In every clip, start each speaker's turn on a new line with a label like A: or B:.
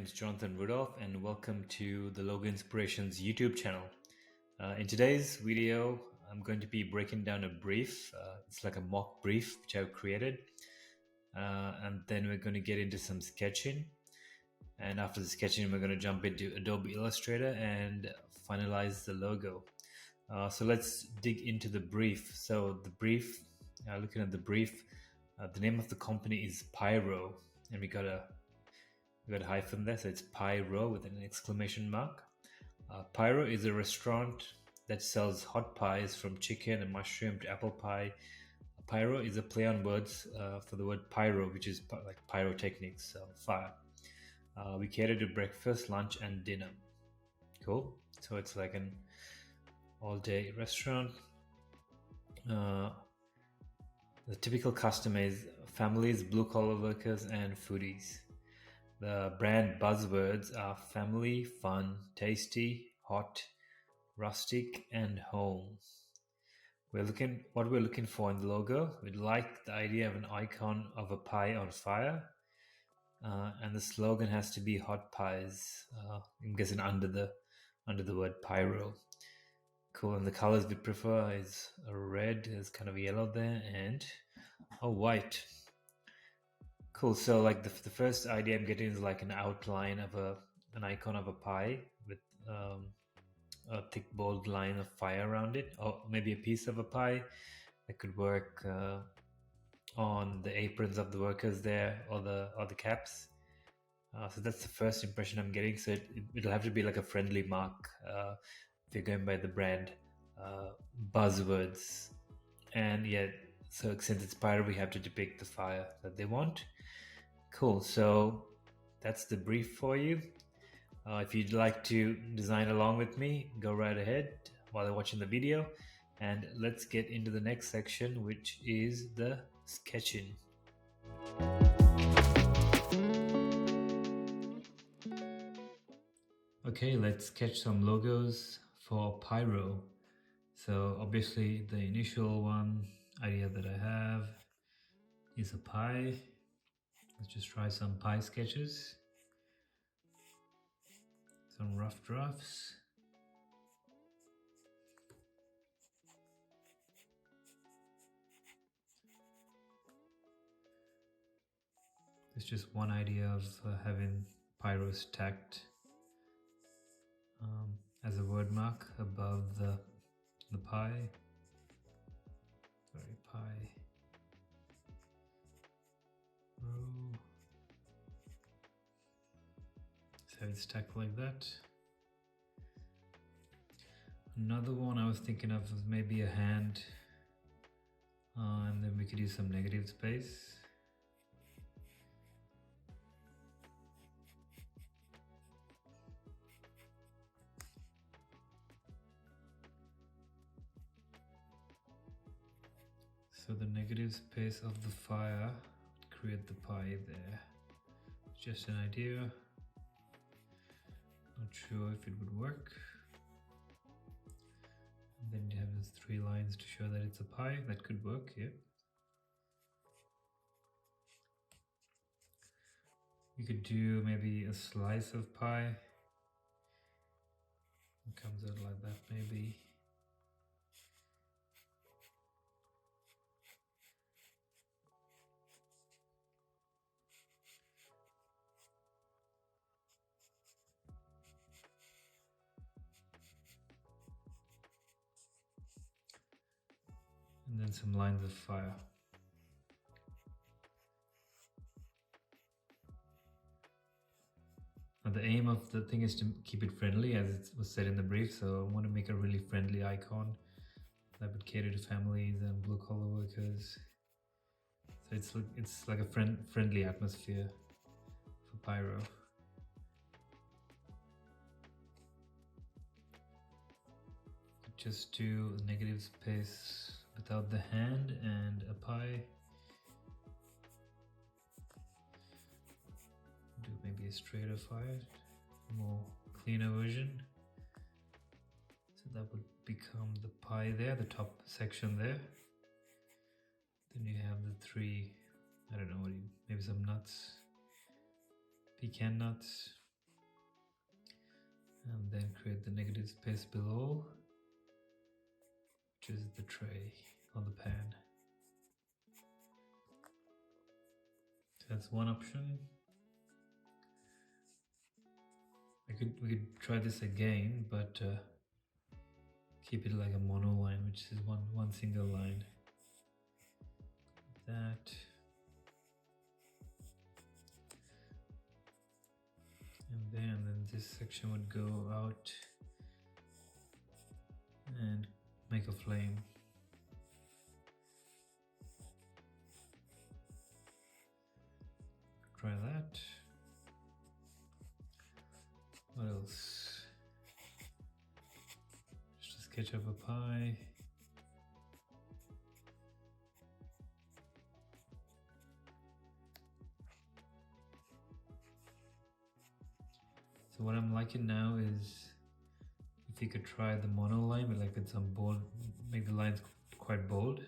A: is Jonathan Rudolph, and welcome to the Logo Inspirations YouTube channel. In today's video, I'm going to be breaking down a brief. It's like a mock brief which I've created, and then we're going to get into some sketching. And after the sketching, we're going to jump into Adobe Illustrator and finalize the logo. So let's dig into the brief. So the brief, looking at the brief, the name of the company is Pyro, and we got a hyphen there, so it's Pyro with an exclamation mark. Pyro is a restaurant that sells hot pies from chicken and mushroom to apple pie. Pyro is a play on words for the word pyro, which is like pyrotechnics, so fire. We cater to breakfast, lunch, and dinner. Cool. So it's like an all-day restaurant. The typical customer is families, blue-collar workers, and foodies. The brand buzzwords are family, fun, tasty, hot, rustic, and home. What we're looking for in the logo. We'd like the idea of an icon of a pie on fire, and the slogan has to be hot pies. I'm guessing under the word pyro. Cool. And the colors we prefer is a red, there's kind of a yellow there, and a white. Cool. So like the first idea I'm getting is like an outline of an icon of a pie with a thick bold line of fire around it, or maybe a piece of a pie that could work on the aprons of the workers there, or the caps. So that's the first impression I'm getting. So it'll have to be like a friendly mark if you're going by the brand buzzwords. And yeah, so since it's pyro, we have to depict the fire that they want. Cool. So that's the brief for you. If you'd like to design along with me, go right ahead while you're watching the video, and let's get into the next section, which is the sketching. Okay, let's sketch some logos for Pyro. So obviously the initial idea that I have is a pie. Let's just try some pie sketches. Some rough drafts. There's just one idea of having pyro stacked as a word mark above the pie. Sorry, pie row. So it's stacked like that. Another one I was thinking of was maybe a hand, and then we could use some negative space. So the negative space of the fire would create the pie there. Just an idea. Not sure if it would work. And then you have those 3 lines to show that it's a pie. That could work, yeah. You could do maybe a slice of pie. It comes out like that maybe. And then some lines of fire. Now the aim of the thing is to keep it friendly, as it was said in the brief, so I want to make a really friendly icon that would cater to families and blue-collar workers. So it's like a friendly atmosphere for pyro. Just do a negative space without the hand and a pie. Do maybe a straighter fire, more cleaner version. So that would become the pie there, the top section there. Then you have the 3, I don't know, maybe some nuts, pecan nuts. and then create the negative space below, which is the tray or the pan. So that's one option. We could try this again, but keep it like a monoline, which is one single line. That. And then this section would go out and make a flame. Try that. What else? Just a sketch of a pie. So what I'm liking now is if you could try the monoline, but like with some bold, make the lines quite bold.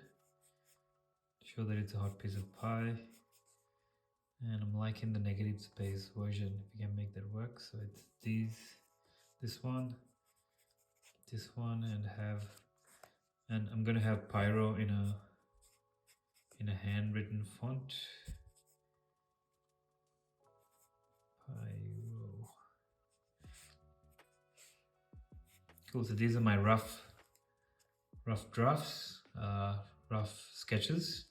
A: Show that it's a hot piece of pie. And I'm liking the negative space version, if you can make that work. So it's this one, and I'm gonna have pyro in a handwritten font. Pyro. Cool. So these are my rough drafts, rough sketches.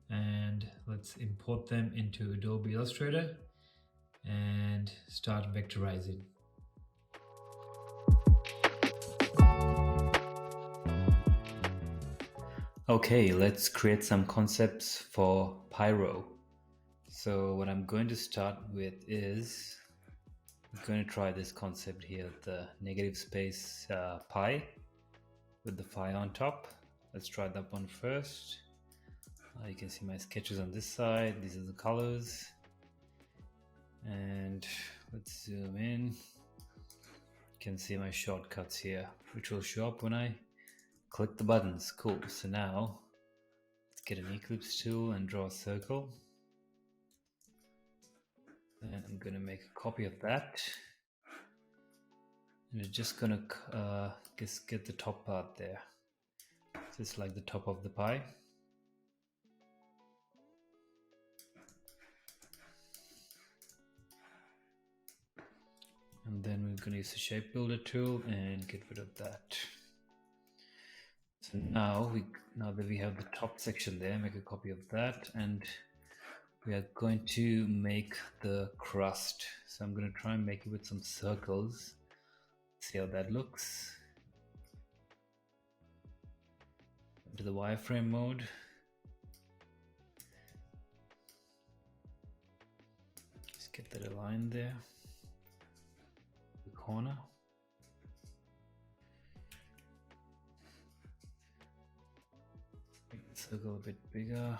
A: And let's import them into Adobe Illustrator and start vectorizing. Okay, let's create some concepts for Pyro. So what I'm going to start with is I'm going to try this concept here, the negative space pie with the fire on top. Let's try that one first. You can see my sketches on this side. These are the colors. And let's zoom in. You can see my shortcuts here, which will show up when I click the buttons. Cool. So now let's get an eclipse tool and draw a circle. And I'm going to make a copy of that. And we're just going to just get the top part there. Just like the top of the pie. And then we're going to use the shape builder tool and get rid of that. So now that we have the top section there, make a copy of that, and we are going to make the crust. So I'm going to try and make it with some circles. See how that looks. Into the wireframe mode. Just get that aligned there. The corner. Make the circle a bit bigger.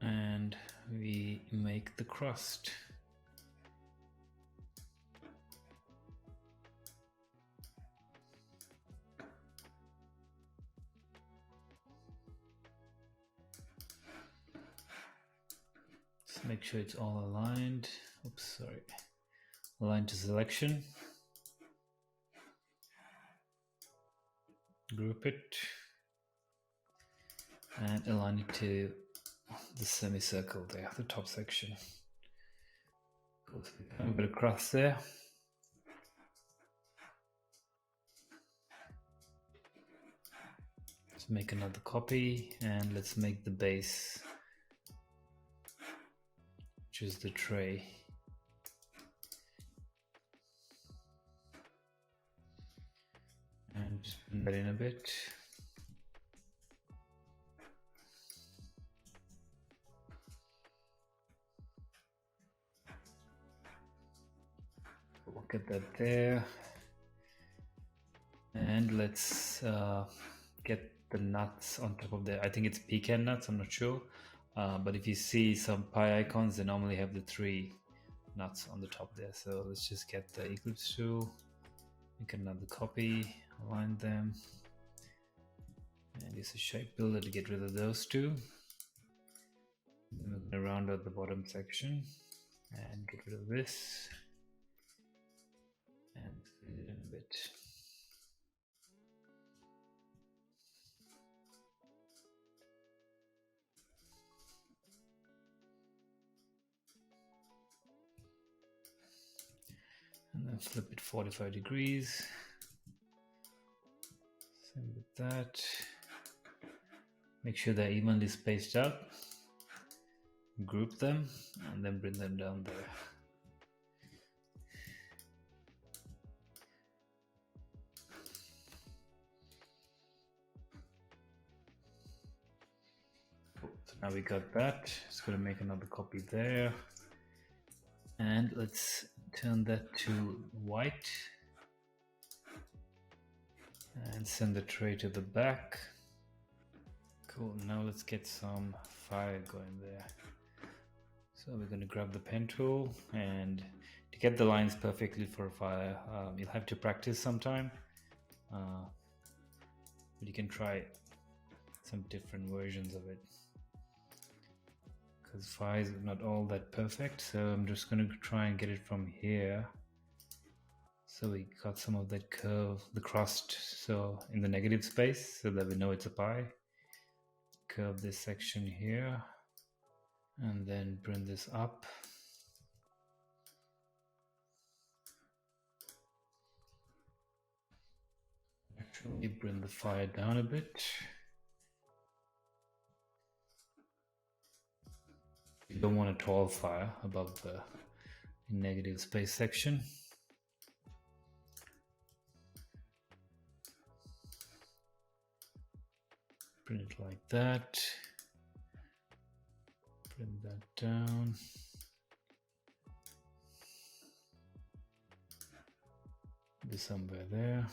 A: And we make the crust. Just make sure it's all aligned. Oops, sorry. Aligned to selection. Group it. And align it to the semicircle there, the top section. A bit of crust there. Let's make another copy and let's make the base, which is the tray. And just put that in a bit. We'll get that there. And let's get the nuts on top of there. I think it's pecan nuts, I'm not sure. But if you see some pie icons, they normally have the 3 nuts on the top there. So let's just get the eclipse tool, make another copy, align them, and use a shape builder to get rid of those 2. Then we're going to round out the bottom section. and get rid of this and fill it in a bit. And then flip it 45 degrees. Same with that. Make sure they're evenly spaced out. Group them and then bring them down there. Cool. So now we got that. Just going to make another copy there. And let's turn that to white. And send the tray to the back. Cool, now let's get some fire going there. So we're going to grab the pen tool, and to get the lines perfectly for fire, you'll have to practice sometime. But you can try some different versions of it, because fire is not all that perfect. So I'm just going to try and get it from here. So we got some of that curve, the crust, so in the negative space, so that we know it's a pie. Curve this section here, and then bring this up. Actually, bring the fire down a bit. You don't want a tall fire above the negative space section. Bring it like that. Bring that down. Be somewhere there.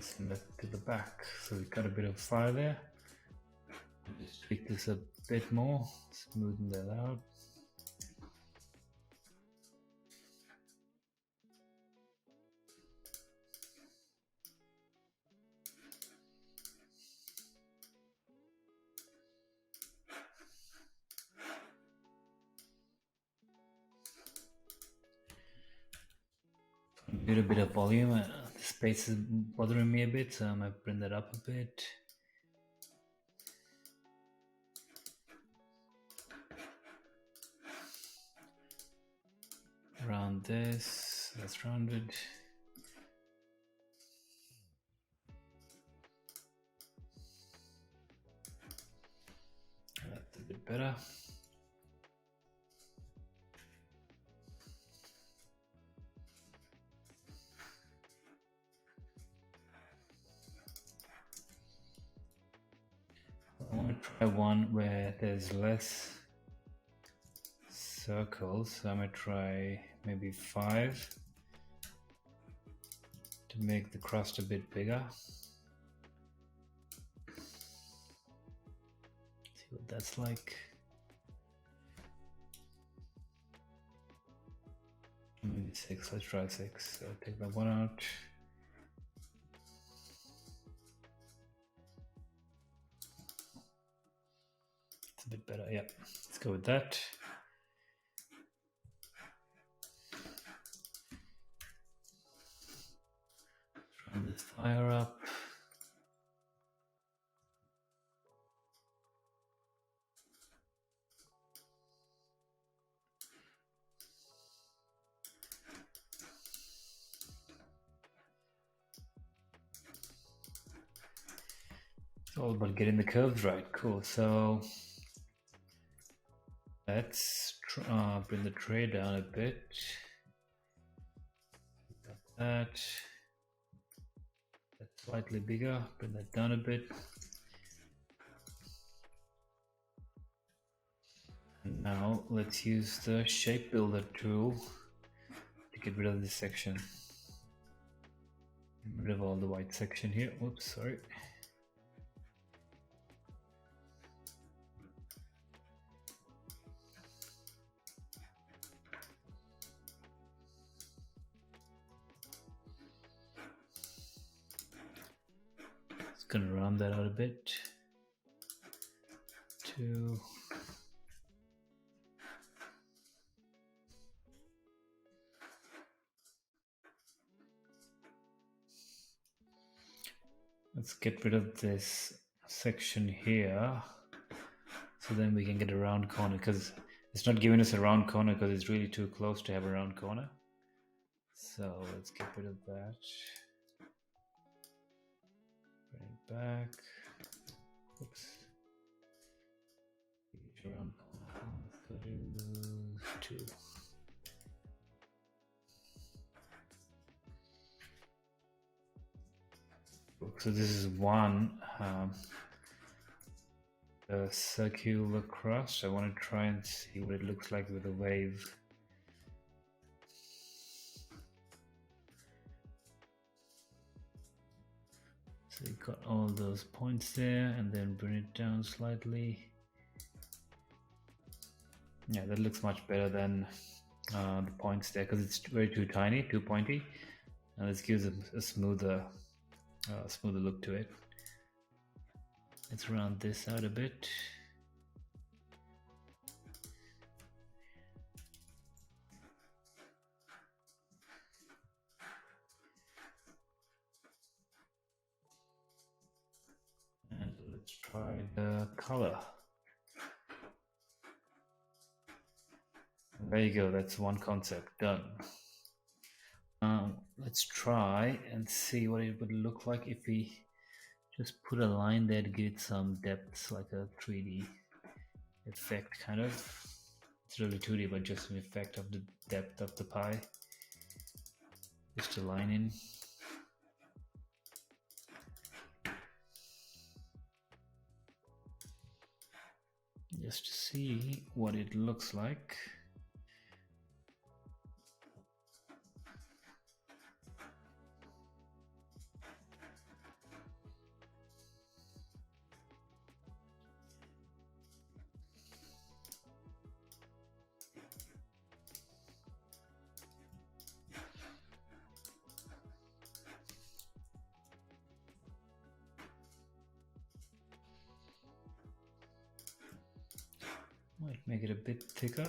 A: Send that to the back. So we got a bit of fire there. Just tweak this a bit more, smoothen that out. Need a bit of volume. The space is bothering me a bit, so I'm gonna bring that up a bit. Around this, that's rounded. That's a bit better. I want to try one where there's less circles, so I'm gonna try maybe 5 to make the crust a bit bigger. See what that's like. Maybe 6, let's try 6. So take that one out. It's a bit better, yeah. Let's go with that. Turn this fire up. It's all about getting the curves right. Cool. So let's bring the tray down a bit. Got that. That's slightly bigger. Bring that down a bit. And now let's use the shape builder tool to get rid of this section. Get rid of all the white section here. Oops, sorry. gonna round that out a bit. 2. Let's get rid of this section here, so then we can get a round corner, because it's not giving us a round corner because it's really too close to have a round corner. So let's get rid of that. Bring it back. Oops. Round corner. 2. So this is one circular cross. I want to try and see what it looks like with a wave. So you got all those points there, and then bring it down slightly. Yeah, that looks much better than the points there, because it's too tiny, too pointy. And this gives a smoother look to it. Let's round this out a bit. And let's try the color. There you go, that's one concept done. Let's try and see what it would look like if we just put a line there to give it some depth, like a 3D effect kind of. It's really 2D, but just an effect of the depth of the pie. Just a line in. Just to see what it looks like. Might make it a bit thicker.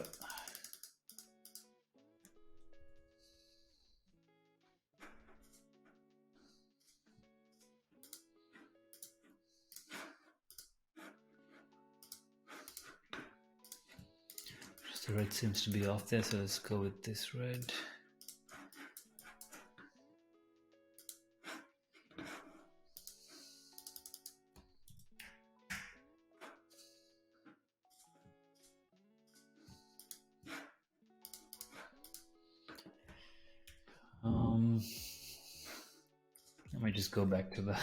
A: Just the red seems to be off there, so let's go with this red. I might just go back to the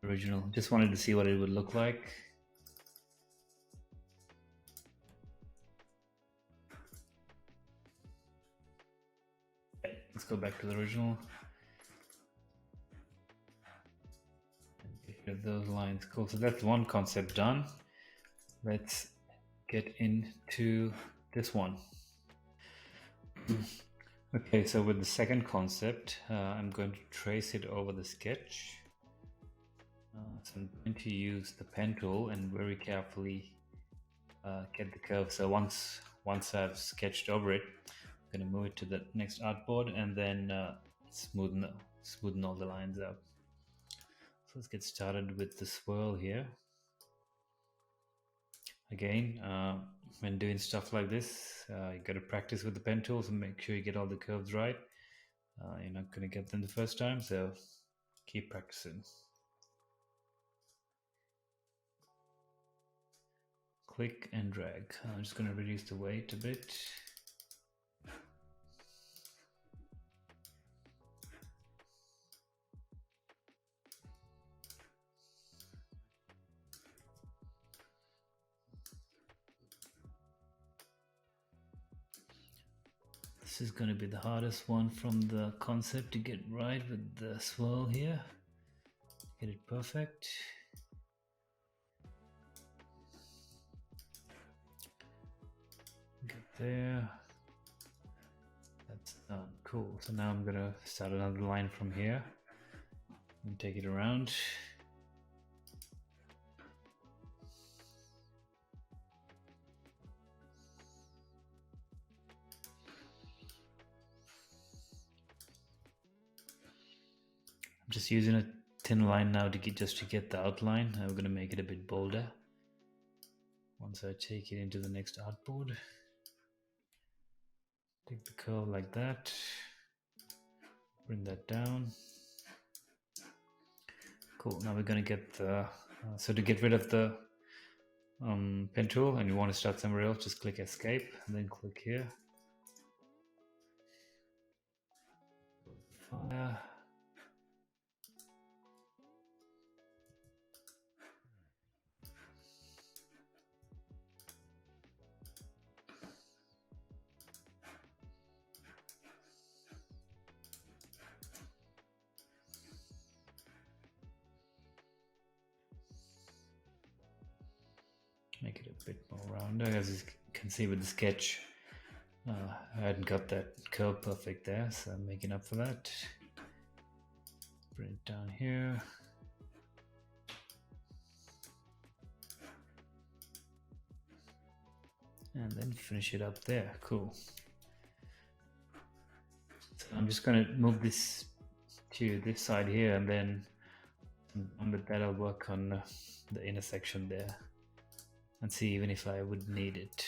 A: original. Just wanted to see what it would look like. Let's go back to the original. Get rid of those lines. Cool. So that's one concept done. Let's get into this one. Okay, so with the second concept, I'm going to trace it over the sketch. So I'm going to use the pen tool and very carefully get the curve. So once I've sketched over it, I'm going to move it to the next artboard and then smoothen all the lines out. So let's get started with the swirl here. Again, when doing stuff like this, you got to practice with the pen tools and make sure you get all the curves right. You're not going to get them the first time, so keep practicing. Click and drag. I'm just going to reduce the weight a bit. This is going to be the hardest one from the concept to get right with the swirl here. Get it perfect. Get there. That's done. Cool. So now I'm going to start another line from here and take it around. just using a thin line now to get the outline. I'm going to make it a bit bolder. Once I take it into the next artboard, take the curve like that, bring that down. Cool. Now we're going to get the so to get rid of the pen tool, and you want to start somewhere else, just click escape and then click here. Make it a bit more rounder. As you can see with the sketch, I hadn't got that curve perfect there, so I'm making up for that. Bring it down here. And then finish it up there. Cool. So I'm just going to move this to this side here, and then with that I'll work on the intersection there and see even if I would need it.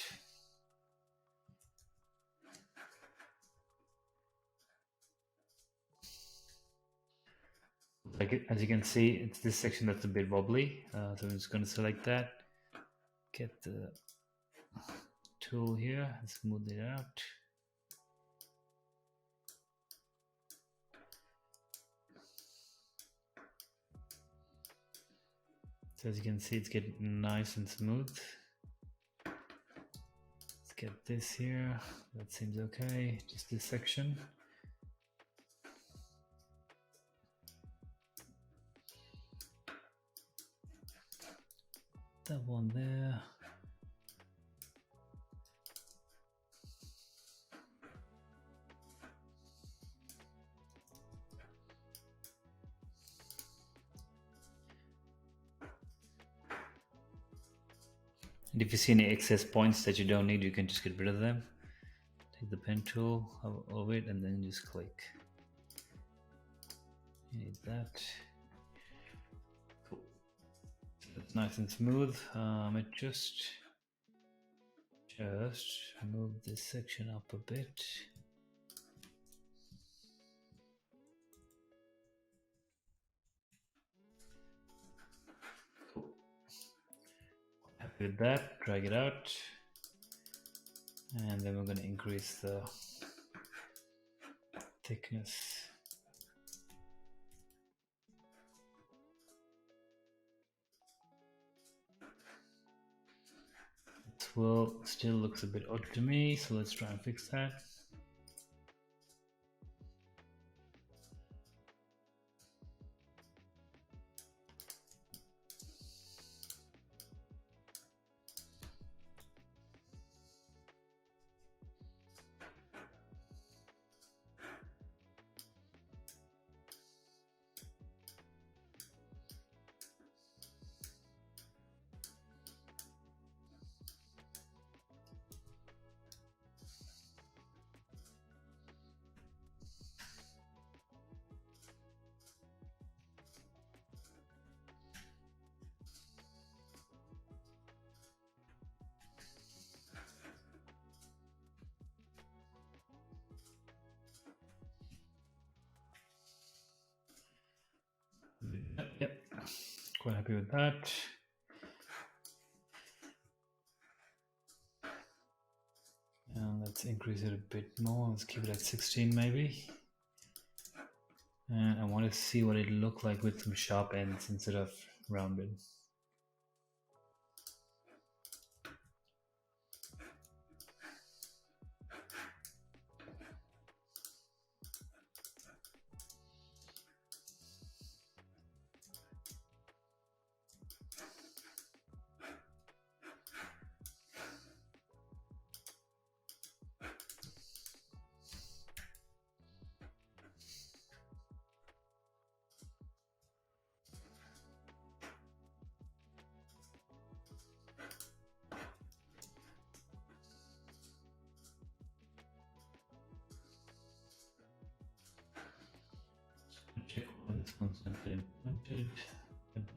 A: Like as you can see, it's this section that's a bit wobbly, so I'm just going to select that, get the tool here and smooth it out. So as you can see, it's getting nice and smooth. Let's get this here. That seems okay. Just this section. That one there. And if you see any excess points that you don't need, you can just get rid of them. Take the pen tool over it and then just click. You need that. Cool. So that's nice and smooth. I just move this section up a bit. Happy with that, drag it out, and then we're going to increase the thickness. Well, still looks a bit odd to me, so let's try and fix that. Yep, quite happy with that. And let's increase it a bit more. Let's keep it at 16 maybe. And I want to see what it looked like with some sharp ends instead of rounded.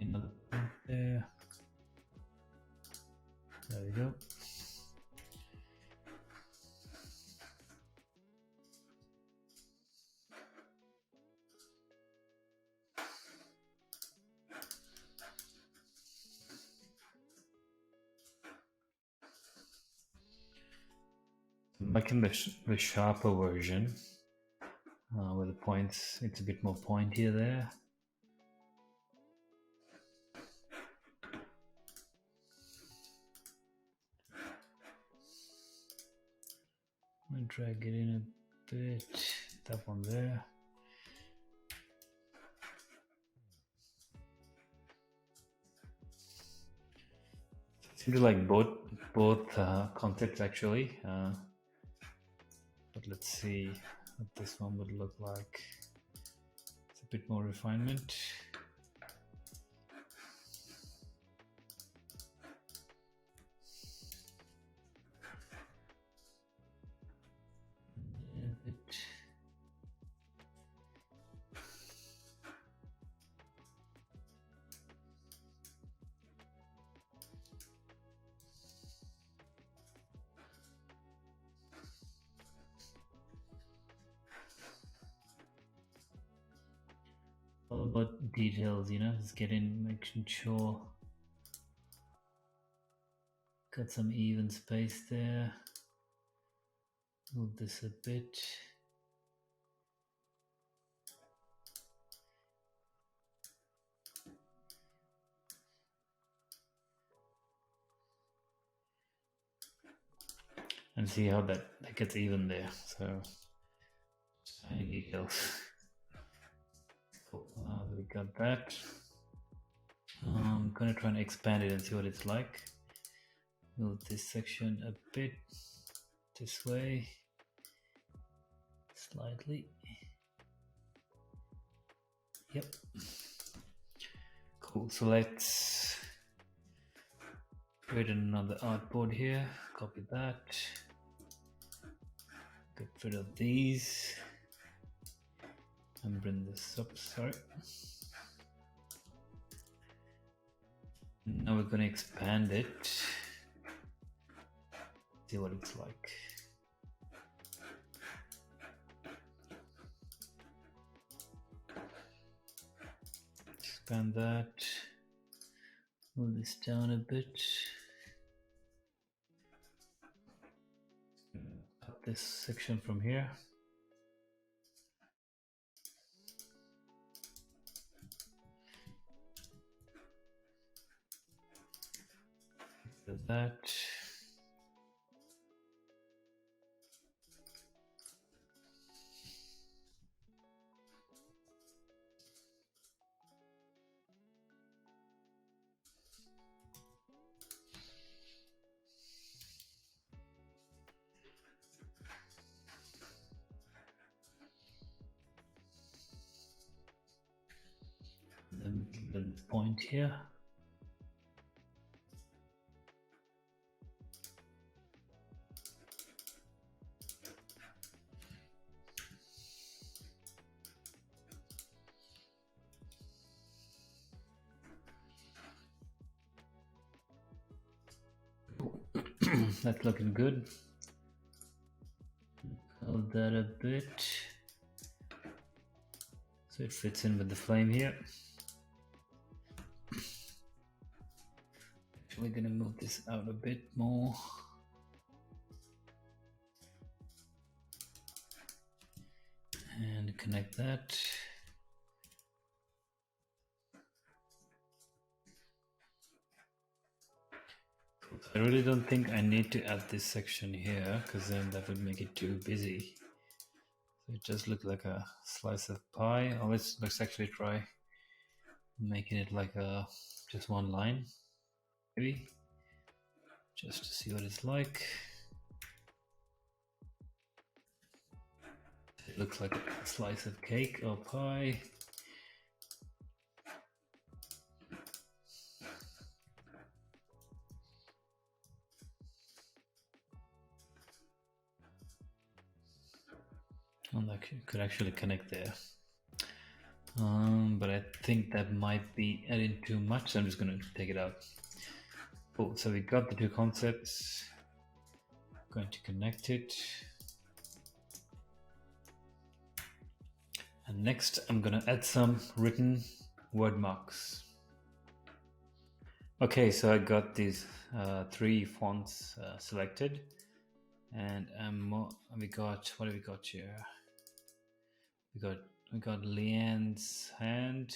A: Another point there. There we go. Making the sharper version with the points, it's a bit more pointier there. I'll drag it in a bit, that one there. I seem to like both concepts actually. But let's see what this one would look like. It's a bit more refinement. All about details, you know, just making sure got some even space there. Move this a bit. And see how that gets even there. So tiny details. Cool. We got that. I'm gonna try and expand it and see what it's like. Move this section a bit this way, slightly. Yep. Cool. So let's create another artboard here. Copy that. Get rid of these and bring this up. Sorry. Now we're going to expand it. See what it's like. Expand that. Move this down a bit. Cut this section from here. Do that. The point here. That's looking good. Hold that a bit so it fits in with the flame here. We're gonna move this out a bit more. And connect that. I really don't think I need to add this section here because then that would make it too busy. So it just looks like a slice of pie. Oh, let's actually try making it like just one line, maybe, just to see what it's like. It looks like a slice of cake or pie. And that could actually connect there. But I think that might be adding too much, so I'm just going to take it out. Cool, so we got the two concepts. Going to connect it. And next I'm going to add some written word marks. Okay, so I got these three fonts selected, and we got, what have we got here? We got Leanne's Hand,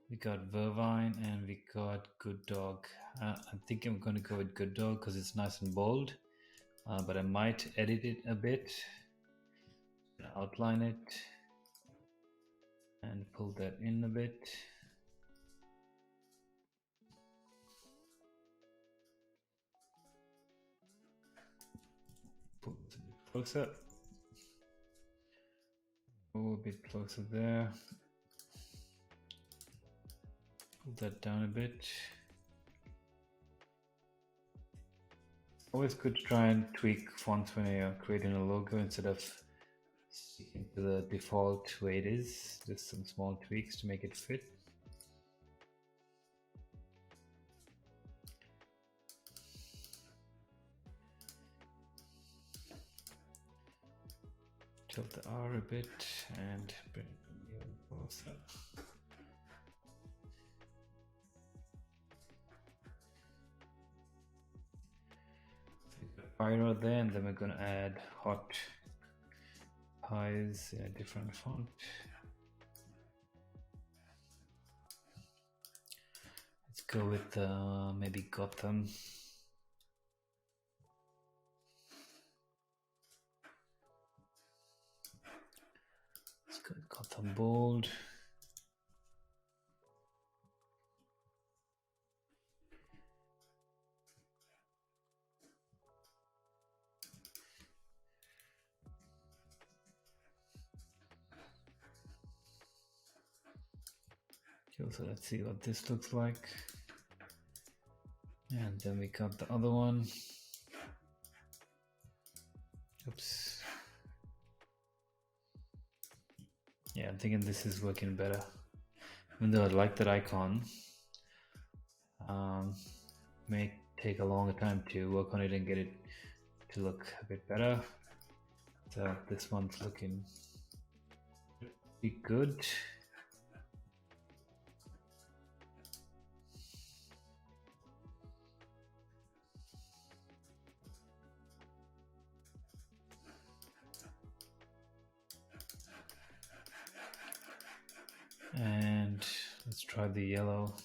A: we got Vervine, and we got Good Dog. I think I'm going to go with Good Dog because it's nice and bold, but I might edit it a bit, outline it, and pull that in a bit. Pull it a bit closer. Oh, a bit closer there. Pull that down a bit. Always good to try and tweak fonts when you're creating a logo instead of sticking to the default way it is. Just some small tweaks to make it fit. Tilt the R a bit and bring it closer. Pyro there, and then we're going to add hot pies in a different font. Let's go with maybe Gotham. Let's go with Gotham Bold. So let's see what this looks like. And then we got the other one. Oops. Yeah, I'm thinking this is working better. Even though I like that icon, may take a longer time to work on it and get it to look a bit better. So this one's looking pretty good. And let's try the yellow.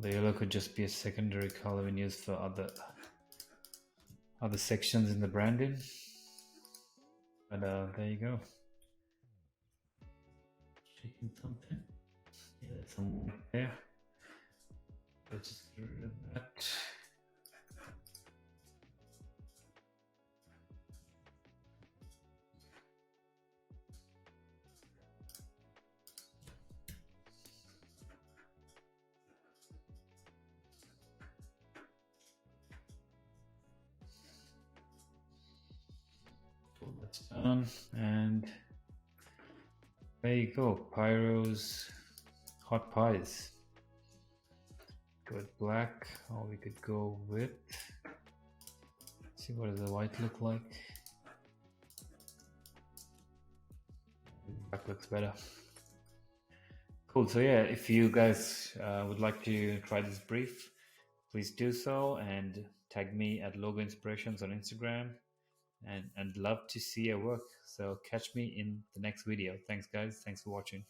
A: The yellow could just be a secondary color when used for other sections in the branding. But there you go. Shaking something. Yeah, there's some there. Let's just get rid of that. Pull this down, and there you go. Pyro's hot pies. Go with black, or we could go with, see what does the white look like. Black looks better. Cool. So yeah, if you guys would like to try this brief, please do so and tag me at logoinspirations on Instagram, and I'd love to see your work. So catch me in the next video. Thanks guys. Thanks for watching.